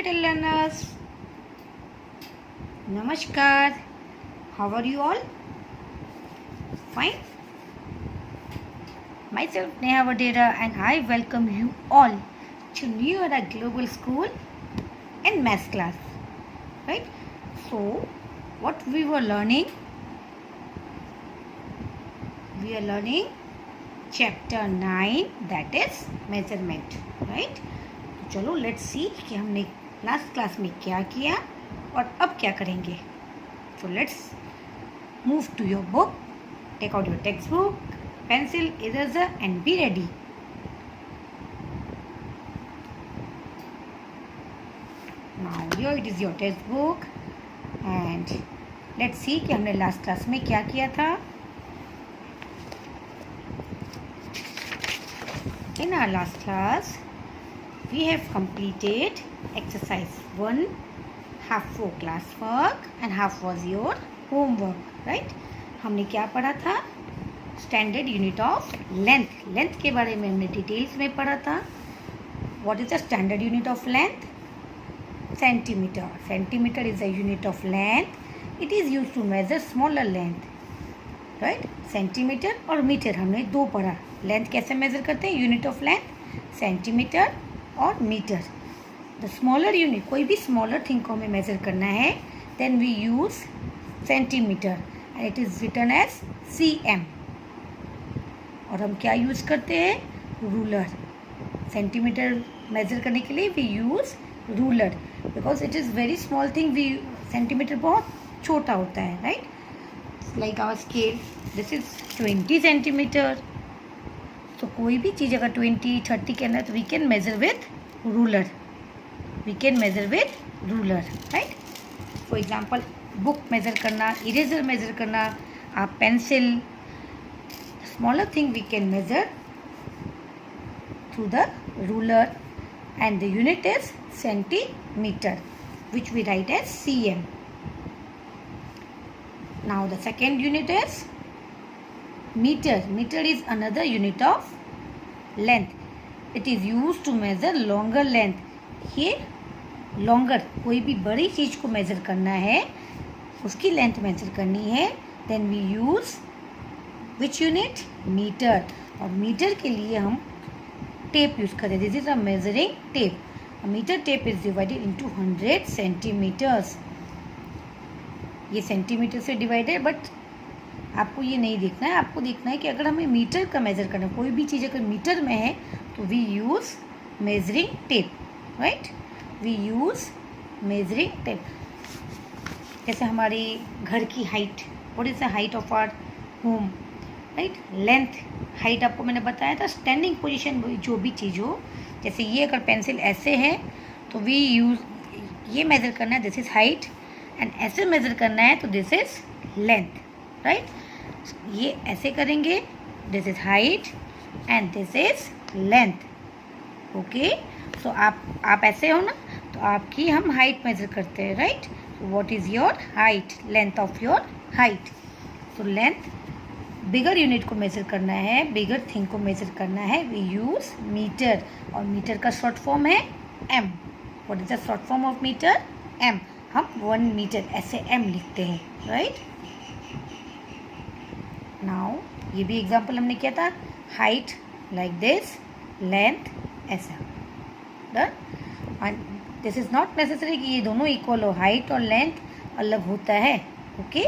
little learners. Namaskar. How are you all? Fine. Myself Neha Vadera and I welcome you all to New Era Global School and Maths class. Right? So, what we were learning? We are learning chapter 9, that is measurement. Right? चलो let's see कि हमने last class में क्या किया और अब क्या करेंगे. So let's move to your book, take out your text book, pencil, eraser and be ready. Now here it is your text book and let's see कि हमने लास्ट क्लास में क्या किया था. In our last class we have completed exercise 1, half for class work and half was your homework, right? हमने क्या पढ़ा था? Standard unit of length. Length के बारे में हमने डिटेल्स में पढ़ा था. What is the standard unit of length? Centimetre. Centimetre is the unit of length. It is use to measure smaller length, right? Centimetre और मीटर हमने दो पढ़ा. लेंथ कैसे मेजर करते हैं? यूनिट ऑफ लेंथ सेंटीमीटर और मीटर. द स्मॉलर यूनिट, कोई भी स्मॉलर थिंग को हमें मेजर करना है, then we use centimetre and it is written as cm. और हम क्या यूज़ करते हैं? रूलर. सेंटीमीटर मेजर करने के लिए we use ruler because it is very small thing. We centimetre बहुत छोटा होता है, right? Like our scale, this is 20 centimetre. तो कोई भी चीज़ अगर 20, 30 के अंदर, तो we can measure with ruler. We can measure with ruler, right? For example book measure करना, इरेजर मेजर करना, आप pencil, smaller thing we can measure through the ruler and the unit is centimetre which we write as cm. Now the second unit is meter. Meter is another unit of length. It is used to measure longer length. ये longer, कोई भी बड़ी चीज़ को measure करना है, उसकी length major करनी है, then we use which unit? meter. और मीटर के लिए हम टेप यूज़ करते हैं. This is a measuring tape. A meter tape is divided into 100 centimeters. ये सेंटीमीटर से डिवाइडेड, बट आपको ये नहीं देखना है. आपको देखना है कि अगर हमें मीटर का मेजर करना है, कोई भी चीज़ अगर मीटर में है, तो we use measuring tape, right? We use measuring tape. जैसे हमारी घर की height, what is the height of our home, right? Length, height आपको मैंने बताया था. स्टैंडिंग पोजीशन, जो भी चीज़ हो, जैसे ये अगर पेंसिल ऐसे है तो वी यूज़, ये मेज़र करना है, दिस इज़ हाइट, एंड ऐसे मेज़र करना है तो दिस इज़ लेंथ, राइट? ये ऐसे करेंगे, this is height and this is length. Okay, so आप ऐसे हो ना, तो आपकी हम हाइट मेजर करते हैं, right? What is your height? Length of your height. So length, bigger unit को मेजर करना है, बिगर थिंग को मेजर करना है, वी यूज मीटर. और मीटर का शॉर्ट फॉर्म है m. What is the short form of metre? m. हम 1 मीटर ऐसे m लिखते हैं, राइट? नाउ ये भी एग्जाम्पल हमने किया था. हाइट लाइक दिस, लेंथ ऐसा. Done. And this is not necessary कि ये दोनों इक्वल हो. हाइट और लेंथ अलग होता है. ओके,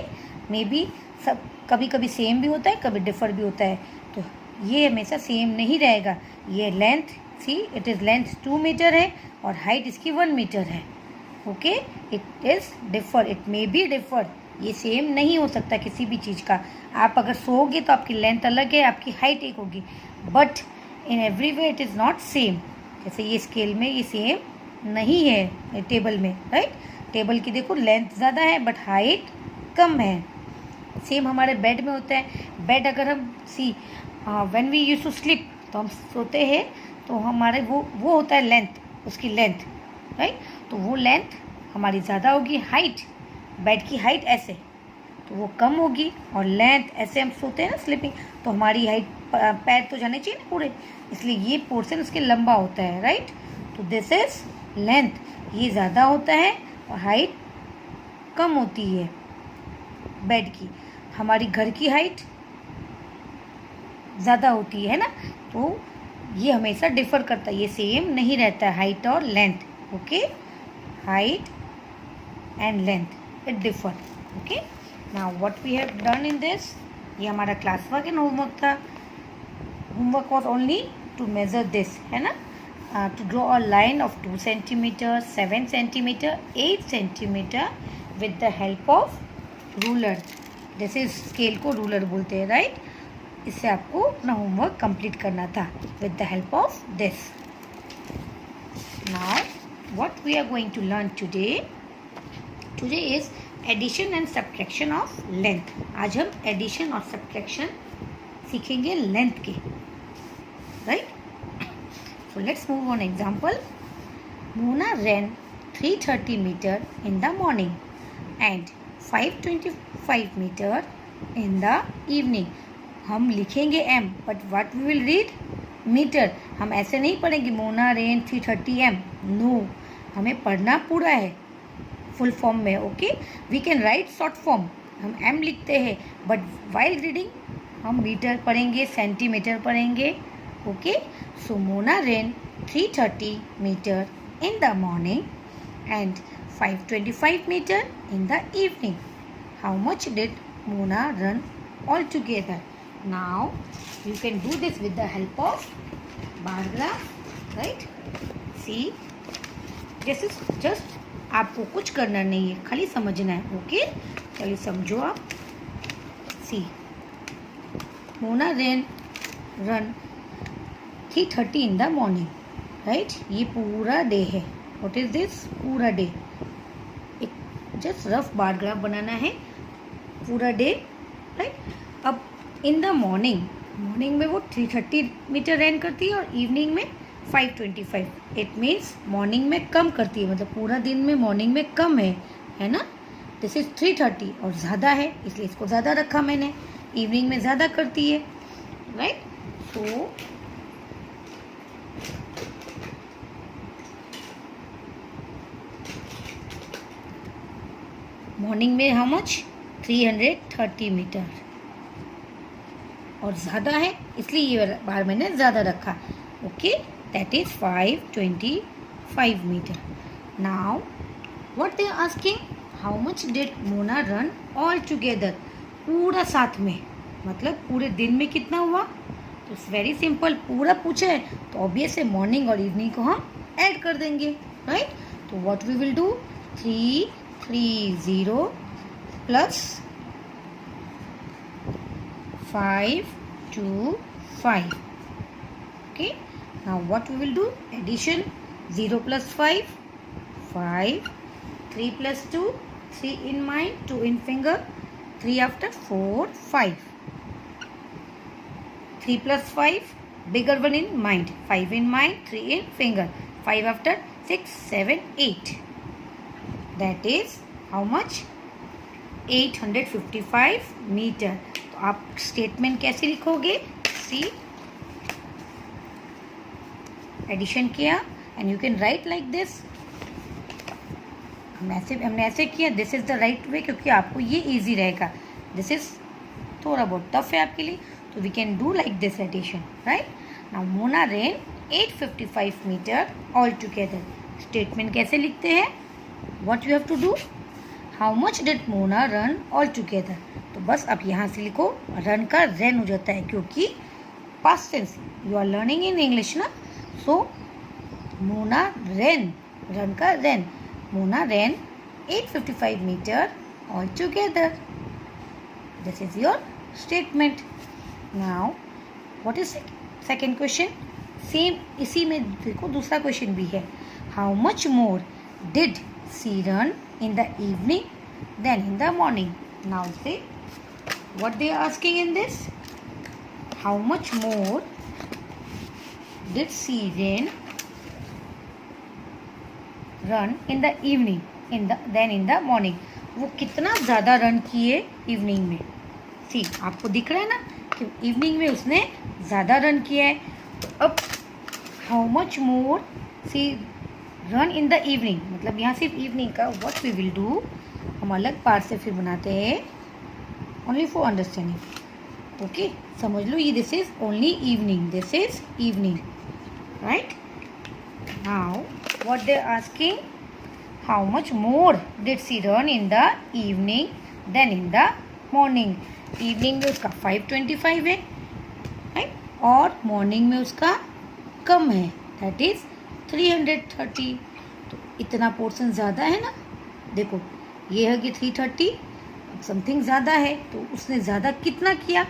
मे बी सब कभी कभी सेम भी होता है, कभी डिफर भी होता है. तो ये हमेशा सेम नहीं रहेगा. ये length, see it is length 2 metre है और हाइट इसकी 1 मीटर है. Okay, it is differ, it may be differ. ये सेम नहीं हो सकता किसी भी चीज़ का. आप अगर सोओगे तो आपकी लेंथ अलग है, आपकी हाइट एक होगी, but in every way it is not same. जैसे ये स्केल में ये सेम नहीं है टेबल में, राइट? टेबल की देखो लेंथ ज़्यादा है बट हाइट कम है. सेम हमारे बेड में होता है. बेड अगर हम when we use to sleep, तो हम सोते हैं तो हमारे वो होता है लेंथ, उसकी लेंथ, राइट? तो वो लेंथ हमारी ज़्यादा होगी. हाइट, बेड की हाइट ऐसे, तो वो कम होगी. और लेंथ, ऐसे हम सोते हैं ना स्लीपिंग, तो हमारी हाइट, पैर तो जाने चाहिए ना पूरे, इसलिए ये पोर्शन उसके लंबा होता है, राइट? तो दिस इज लेंथ. ये ज़्यादा होता है और हाइट कम होती है बेड की। हमारी घर की हाइट ज़्यादा होती है ना, तो ये हमेशा डिफ़र करता है, ये सेम नहीं रहता है हाइट और length. Okay, height and length it differ. Okay, now what we have done in this, ये हमारा क्लास वर्क एंड होमवर्क था. Homework was only to measure this, है ना, to draw a line of 2 centimeter, 7 centimeter, 8 centimeter with the help of ruler. जैसे scale को ruler बोलते हैं, right. इससे आपको अपना होमवर्क कंप्लीट करना था with the help of this. Now what we are going to learn today is addition and subtraction of length. आज हम addition और subtraction सीखेंगे लेंथ के, right. So let's move on example. Mona ran 330 meter in the morning and 525 meter in the evening. हम लिखेंगे m, but what we will read metre. हम ऐसे नहीं पढ़ेंगे मोना रेन 330 m. नो, हमें पढ़ना पूरा है फुल फॉर्म में. Okay, we can write short form, हम m लिखते हैं, बट वाइल रीडिंग हम मीटर पढ़ेंगे, सेंटीमीटर पढ़ेंगे. Okay, so Mona ran 330 metre in the morning and 525 meter in the evening. How much did Mona run altogether? Now you can do this with the help of bar graph, right? See, this is just आपको कुछ करना नहीं है, खाली समझना है. Okay, चलिए समझो आप. See, Mona run 3:30 in the morning, right. ये पूरा डे है. व्हाट इज दिस, पूरा डे. एक जस्ट रफ बार ग्राफ बनाना है, पूरा डे, राइट. अब इन द मॉर्निंग में वो 330 मीटर रन करती है और इवनिंग में 525. इट मीन्स मॉर्निंग में कम करती है, मतलब पूरा दिन में मॉर्निंग में कम है ना. दिस इज 330 और ज़्यादा है, इसलिए इसको ज़्यादा रखा मैंने. इवनिंग में ज़्यादा करती है, राइट. सो मॉर्निंग में हाउ मच, 330 मीटर और ज़्यादा है, इसलिए ये बार मैंने ज़्यादा रखा. ओके, that is 525 metre. Now what they are asking, how much did Mona run all together, पूरा साथ में, मतलब पूरे दिन में कितना हुआ. तो इट्स वेरी सिंपल, पूरा पूछा है तो ऑब्वियस है मॉर्निंग और इवनिंग को हम ऐड कर देंगे, राइट. तो what we will do, 330 plus 525. Okay, now what we will do, addition. 0 plus 5, 5. 3 plus 2, 3 in mind, 2 in finger. 3 after 4, 5. 3 plus 5, bigger one in mind. 5 in mind, 3 in finger. 5 after 6, 7, 8. That is how much, 855 metre. तो आप statement कैसे लिखोगे, see, addition किया and you can write like this. हमने ऐसे किया, this is the right way, क्योंकि आपको ये इजी रहेगा. दिस इज थोड़ा बहुत टफ है आपके लिए, तो we can do like this addition, right. Now Mona ran 855 metre all together. Statement कैसे लिखते हैं, what you have to do, how much did Mona run all together. तो बस अब यहाँ से लिखो, रन का रन हो जाता है क्योंकि past tense, you are learning in English ना. सो मोना रन, रन का run, Mona run 855 metre all together. This is your statement. Now what is second question, same इसी में देखो दूसरा क्वेश्चन भी है. How much more did she run in the evening than in the morning. Now say what they are asking in this, how much more did she run in the evening than in the morning. वो कितना ज़्यादा run किए evening में. सी, आपको दिख रहा है ना कि इवनिंग में उसने ज़्यादा रन किया है. तो अब how much more she run in the evening, मतलब यहाँ सिर्फ इवनिंग का व्हाट वी विल डू हम अलग पार्ट से फिर बनाते हैं, ओनली फॉर अंडरस्टैंडिंग। ओके, समझ लो ये this is only evening, this is evening, right. Now what they are asking, how much more did she run in the evening then in the morning. Evening में उसका 5:25 है, right, और morning में उसका कम है, दैट इज 330। तो इतना portion ज़्यादा है ना, देखो ये है कि 330 समथिंग ज़्यादा है, तो उसने ज़्यादा कितना किया।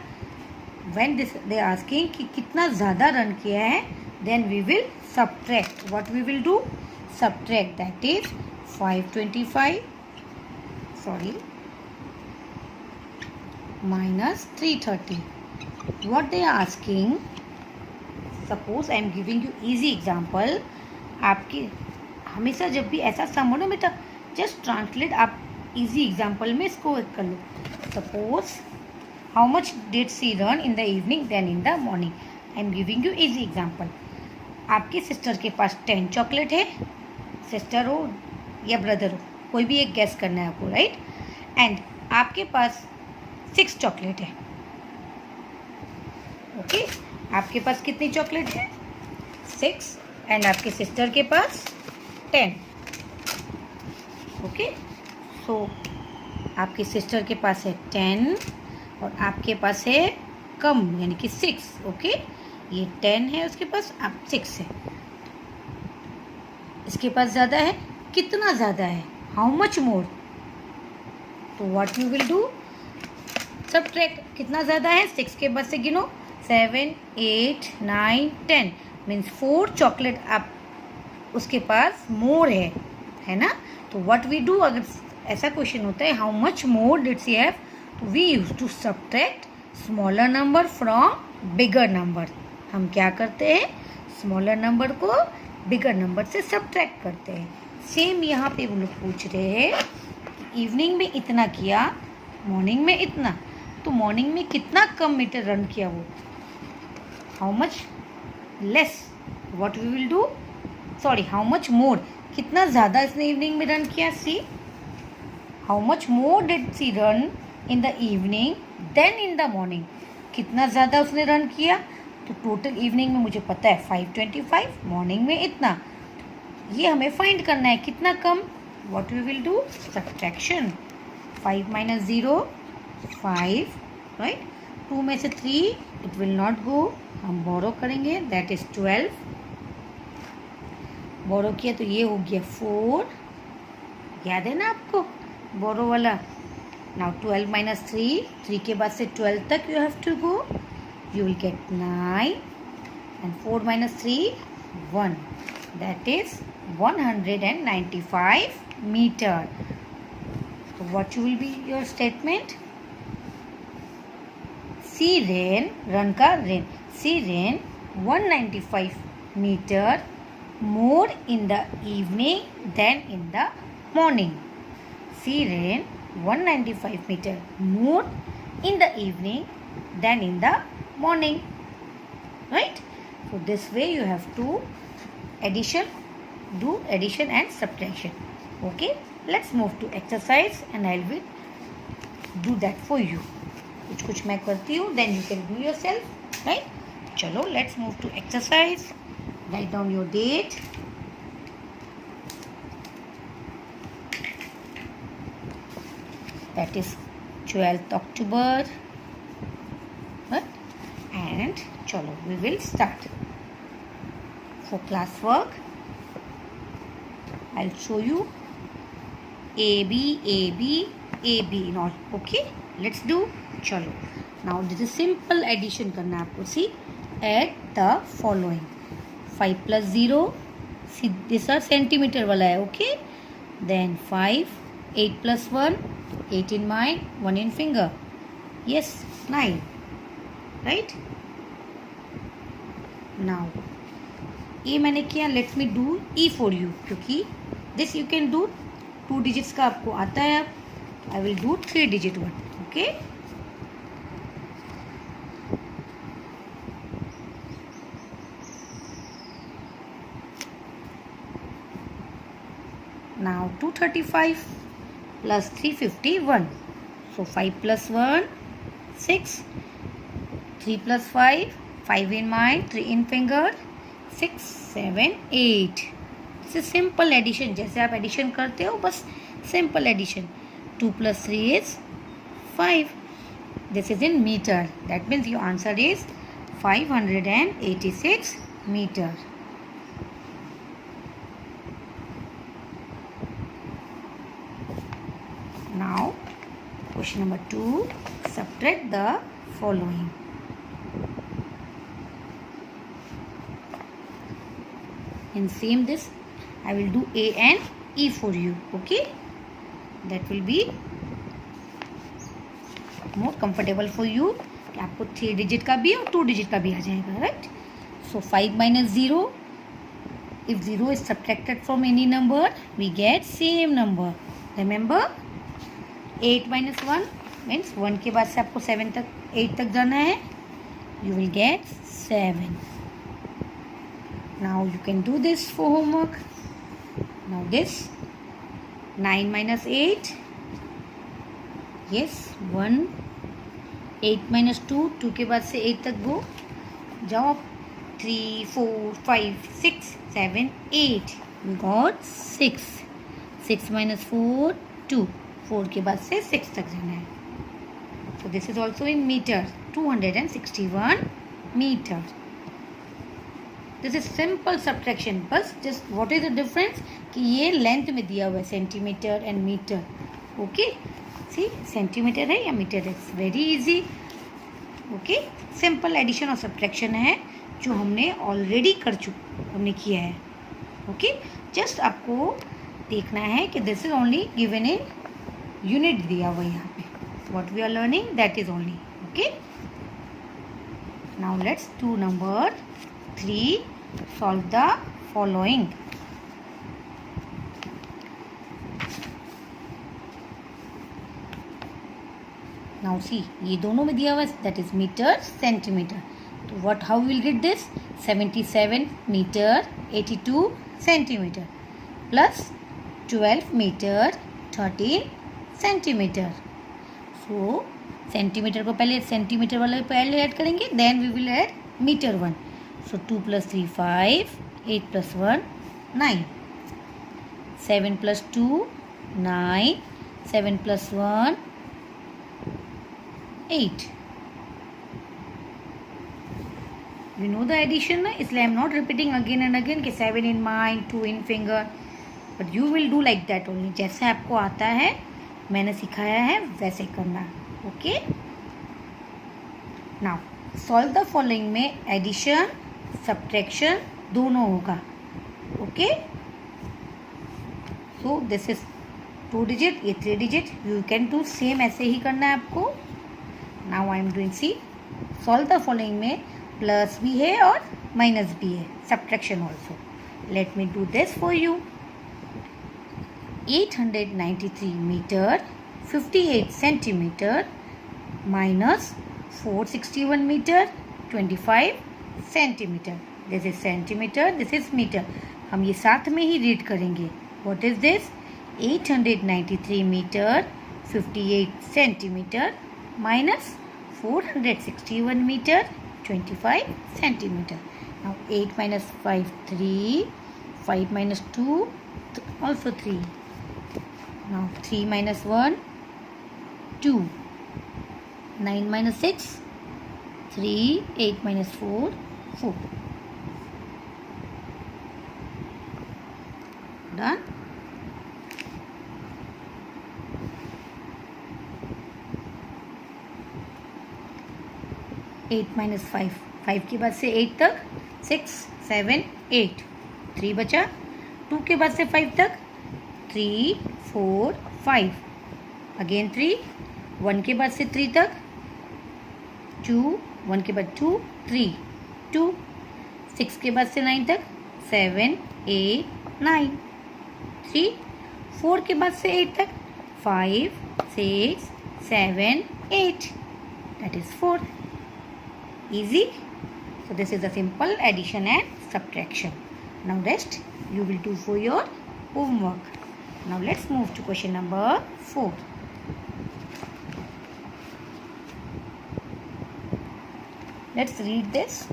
व्हेन दिस दे आस्किंग कि कितना ज़्यादा रन किया है, then we will subtract, what we will do, subtract, that is 525 minus 330. What they are asking, suppose I am giving you easy example, आपकी हमेशा जब भी ऐसा सम हो ना बेटा, जस्ट ट्रांसलेट आप इजी एग्जाम्पल में इसको कर लो। Suppose how much did she run in the evening then in the morning. I am giving you easy example. आपकी सिस्टर के पास 10 चॉकलेट है, सिस्टर हो या ब्रदर हो, कोई भी एक गेस करना है आपको, राइट। एंड आपके पास 6 चॉकलेट है। ओके, आपके पास कितनी चॉकलेट है, 6, एंड आपके सिस्टर के पास 10। ओके, सो आपकी सिस्टर के पास है 10 और आपके पास है कम यानी कि 6। ओके, ये 10 है उसके पास, आप 6 है, इसके पास ज़्यादा है, कितना ज़्यादा है, हाउ मच मोर। तो what you will do, subtract, कितना ज़्यादा है, 6 के बाद से गिनो, 7, 8, 9, 10 मीन्स 4 चॉकलेट आप उसके पास मोर है ना। तो व्हाट वी डू, अगर ऐसा क्वेश्चन होता है how much more did she have, तो we use to subtract smaller number from bigger number. हम क्या करते हैं, स्मॉलर नंबर को बिगर नंबर से सब्ट्रैक्ट करते हैं। सेम यहाँ पे वो लोग पूछ रहे हैं इवनिंग में इतना किया, मॉर्निंग में इतना, तो मॉर्निंग में कितना कम मीटर रन किया वो, how much less, what we will do, sorry how much more, कितना ज़्यादा इसने इवनिंग में रन किया। See how much more did she run in the evening then in the morning, कितना ज़्यादा उसने रन किया। तो टोटल इवनिंग में मुझे पता है 525, मॉर्निंग में इतना, ये हमें फाइंड करना है कितना कम। What we will do, subtraction, 5 minus 0 5, right. 2 में से 3 इट विल नॉट गो, हम बोरो करेंगे, दैट इज 12, बोरो किया तो ये हो गया 4, याद है ना आपको बोरो वाला। नाउ 12 minus 3 के बाद से 12 तक you have to go, you will get 9 and 4 minus 3 1, that is 195 meter. So what will be your statement, she ran, run का rain, she ran 195 meter more in the evening than in the morning. She ran 195 meter more in the evening than in the morning, right. So this way you have to do addition and subtraction. Okay, let's move to exercise and I will do that for you. कुछ मैं करती हूँ, then you can do yourself, right. चलो let's move to exercise. Write down your date. That is 12th October. And chalo, we will start. For class work, I'll show you A B A B A B not okay. Let's do. Chalo. Now this is simple addition करना है आपको. See, add the following. 5 plus 0. See, these are centimeter वाला है. Okay. Then 5. 8 plus 1. 8 in mind. 1 in finger. Yes. 9. Right. Now ये मैंने किया, let me do E for you, क्योंकि this you can do 2 digits का आपको आता है। अब I will do 3 digit one. Okay, Now 235 plus 351. So 5 plus 1, 6. 3 plus 5, 5 in mind, 3 in finger, 6, 7, 8. This is simple addition. जैसे आप एडिशन करते हो बस simple addition. 2 plus 3 is 5. This is in meter. That means your answer is 586 meter. Now question number 2. Subtract the following. In same this I will do A and E for you. Okay, that will be more comfortable for you कि आपको 3 digit का भी और 2 digit का भी आ जाएगा. Right. So 5 minus 0. If 0 is subtracted from any number, we get same number. Remember, 8 minus 1 means 1 के बाद से आपको 7 तक 8 तक जाना है. You will get 7. Now you can do this for homework. Now this 9 minus 8. Yes, 1. 8 minus 2. 2 के बाद से 8 तक go. जाओ. 3, 4, 5, 6, 7, 8. We got 6. 6 minus 4, 2. 4 के बाद से 6 तक जाना है. So this is also in meter. 261 meter. This is simple subtraction. बस just what is the difference कि ये लेंथ में दिया हुआ है centimetre and metre. Okay, see centimetre है या मीटर है. Very easy. Okay, simple addition और सब्ट्रैक्शन है जो हमने ऑलरेडी हमने किया है. ओके, जस्ट आपको देखना है कि this is only given in unit दिया हुआ यहाँ पे. What we are learning that is only. Okay, now let's do number 3. Solve the following. Now see ये दोनों में दिया हुआ है दैट इज मीटर सेंटीमीटर. तो what how will get this. 77 metre 82 centimetre plus 12 metre 13 centimetre. So centimetre को पहले centimetre वाले पहले ऐड करेंगे, then we will add metre 1. So 2 plus 3 5, 8 plus 1 9, 7 plus 2 9, 7 plus 1 8. You know the addition ना, इसलिए I am not repeating again and again कि 7 in mind, 2 in finger, but you will do like that only. जैसे आपको आता है मैंने सिखाया है वैसे करना. Okay, now solve the following में एडिशन सब्ट्रैक्शन दोनों होगा. Okay, so this is 2 digit, ये 3 digit. You can do same ऐसे ही करना है आपको. Now I am doing C. Solve the following में प्लस भी है और माइनस भी है, subtraction also. Let me do this for you. 893 metre 58 centimetre minus 461 metre 25 centimetre. This is centimetre, this is metre. हम ये साथ में ही रीड करेंगे. What is this. 893 metre 58 centimetre minus 461 metre 25 centimeter. Now 8 minus 5 3, 5 minus 2 also 3. Now 3 minus 1 2, 9 minus 6 3, 8 minus 4 4. Done. Eight minus 5, 5 के बाद से 8 तक 6 7 8, 3 बचा. 2 के बाद से 5 तक 3 4 5, अगेन 3. 1 के बाद से 3 तक 2, 1 के बाद 2 3 2. 6 के बाद से 9 तक 7 8 9. 3. 4 के बाद से 8 तक 5 6 7 8. That is 4. Easy. So this is a simple addition and subtraction. Now rest you will do for your homework. Now let's move to question number 4. Let's read this.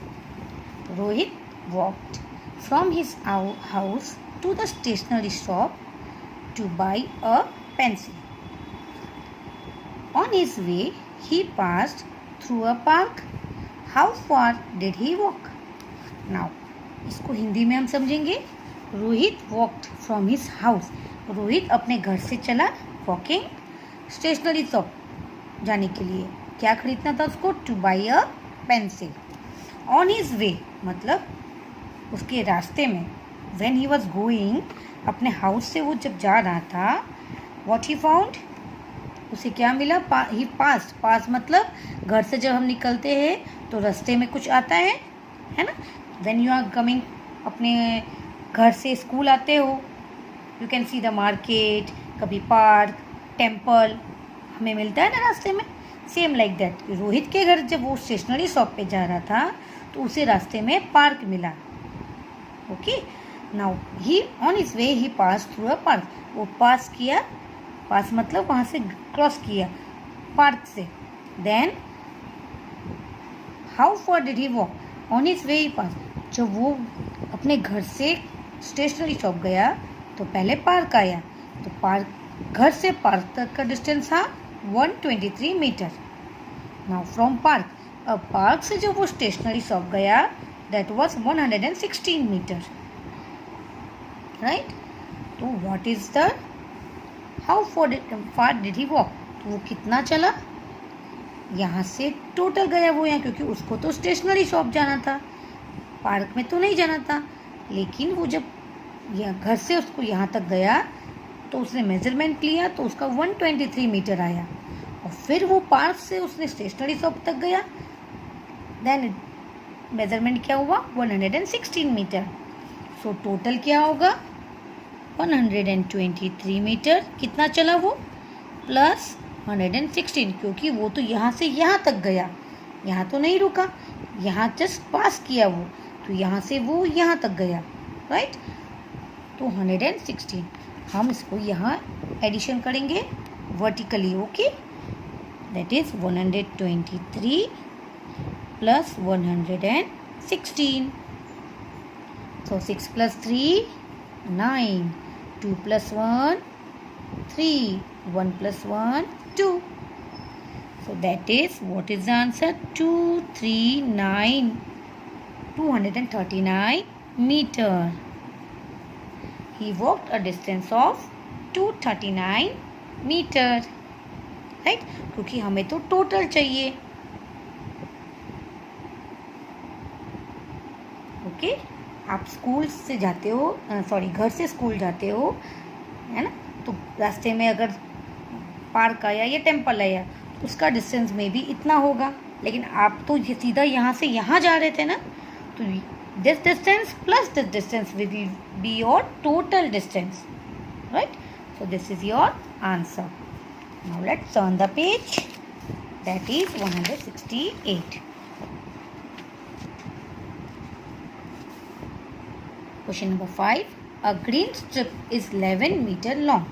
Rohit walked from his house to the stationery shop to buy a pencil. On his way, he passed through a park. How far did he walk? Now, इसको हिंदी में हम समझेंगे. Rohit walked from his house. Rohit अपने घर से चला walking stationery shop जाने के लिए. क्या खरीदना था उसको? Two by a pencil. On his वे मतलब उसके रास्ते में. व्हेन ही वॉज गोइंग, अपने हाउस से वो जब जा रहा था, वॉट ही फाउंड, उसे क्या मिला? ही पास मतलब घर से जब हम निकलते हैं तो रास्ते में कुछ आता है ना. व्हेन यू आर कमिंग, अपने घर से स्कूल आते हो, you can see the market, कभी पार्क, टेम्पल हमें मिलता है ना रास्ते में. सेम लाइक दैट, रोहित के घर जब वो स्टेशनरी शॉप पे जा रहा था तो उसे रास्ते में पार्क मिला. Okay. Now he on his way he pass through a park. वो पास किया, पास मतलब वहाँ से क्रॉस किया पार्क से. Then how far did he walk? On his way he pass. जब वो अपने घर से स्टेशनरी शॉप गया तो पहले पार्क आया. तो पार्क, घर से पार्क तक का डिस्टेंस था 123 मीटर. नाउ फ्रॉम पार्क, अब पार्क से जब वो स्टेशनरी शॉप गया दैट वाज 116 मीटर. राइट. तो what is the how far did he walk? तो वो कितना चला? यहाँ से टोटल गया वो यहाँ, क्योंकि उसको तो स्टेशनरी शॉप जाना था, पार्क में तो नहीं जाना था. लेकिन वो जब घर से उसको यहाँ तक गया तो उसने मेजरमेंट लिया तो उसका 123 मीटर आया. और फिर वो पार्क से उसने स्टेशनरी शॉप तक गया, देन मेजरमेंट क्या हुआ? 116 मीटर. सो टोटल क्या होगा? 123 मीटर. कितना चला वो? प्लस 116, क्योंकि वो तो यहाँ से यहाँ तक गया, यहाँ तो नहीं रुका, यहाँ जस्ट पास किया वो, तो यहाँ से वो यहाँ तक गया. राइट. तो 116 हम इसको यहाँ एडिशन करेंगे vertically. Okay. That is 123 plus 116. So 6 plus 3, 9. 2 plus 1, 3. 1 plus 1, 2. So that is, what is the answer? 239. 239 meter. He walked a distance of 239 meter. Right? क्योंकि हमें तो टोटल चाहिए. ओके. आप स्कूल से जाते हो, घर से स्कूल जाते हो, है ना. तो रास्ते में अगर पार्क आया या टेम्पल आया तो उसका डिस्टेंस में भी इतना होगा. लेकिन आप तो सीधा यहाँ से यहाँ जा रहे थे ना, तो this distance plus this distance will be your total distance. Right. So this is your answer. Now let's turn the page. That is 168. Question number 5. A green strip is 11 meter long.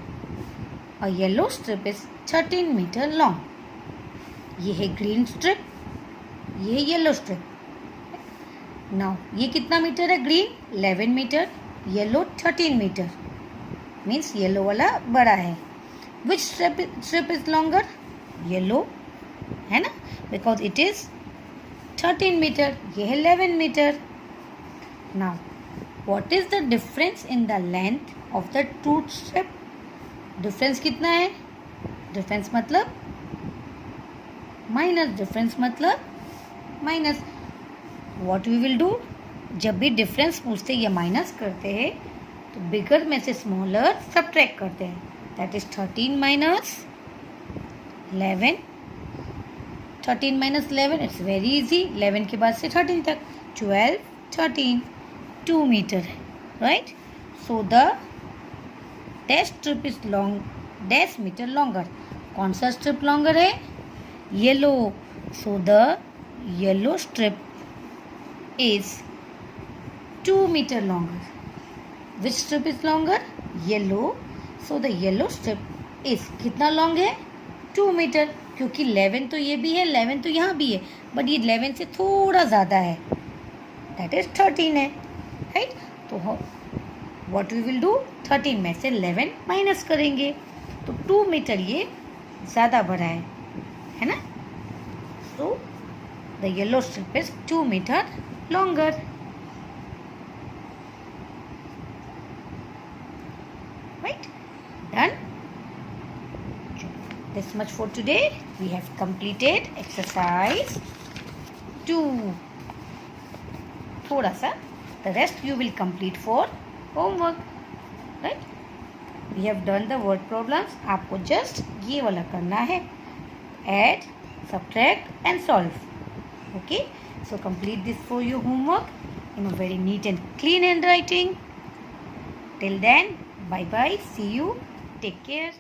A yellow strip is 13 meter long. ये है green strip, ये है yellow strip. Now ये कितना metre है? Green 11 metre, yellow 13 metre. Means yellow वाला बड़ा है. Which strip is longer? Yellow है ना, बिकॉज इट इज 13 मीटर, ये है 11 metre. Now what is the difference in the length of the two strip? Difference कितना है? डिफरेंस मतलब माइनस, डिफरेंस मतलब minus. What we will do, जब भी डिफरेंस पूछते या माइनस करते हैं तो बिगर में से स्मॉलर सब्ट्रैक्ट करते हैं. That is 13 minus 11. 13 minus 11, it's very easy. 11 के बाद से 13 तक, 12, 13, 2 metre. Right. So the dash strip is long, dash metre longer. कौन सा स्ट्रिप लॉन्गर है? Yellow. So the yellow strip is 2 meter longer. Which strip is longer? Yellow so the yellow strip is कितना long है 2 metre, क्योंकि 11 तो ये भी है, 11 तो यहाँ भी है, बट ये 11 से थोड़ा ज़्यादा है, दैट इज 13 है, राइट। तो व्हाट वी विल डू, 13 में से 11 माइनस करेंगे, तो 2 मीटर ये ज़्यादा बड़ा है ना। So the yellow strip is 2 metre longer, right? Done. This much for today. We have completed exercise 2. थोड़ा सा, the rest you will complete for homework, right? We have done the word problems. आपको just ये वाला करना है, add, subtract and solve. Okay? So complete this for your homework in a very neat and clean handwriting. Till then, bye bye. See you. Take care.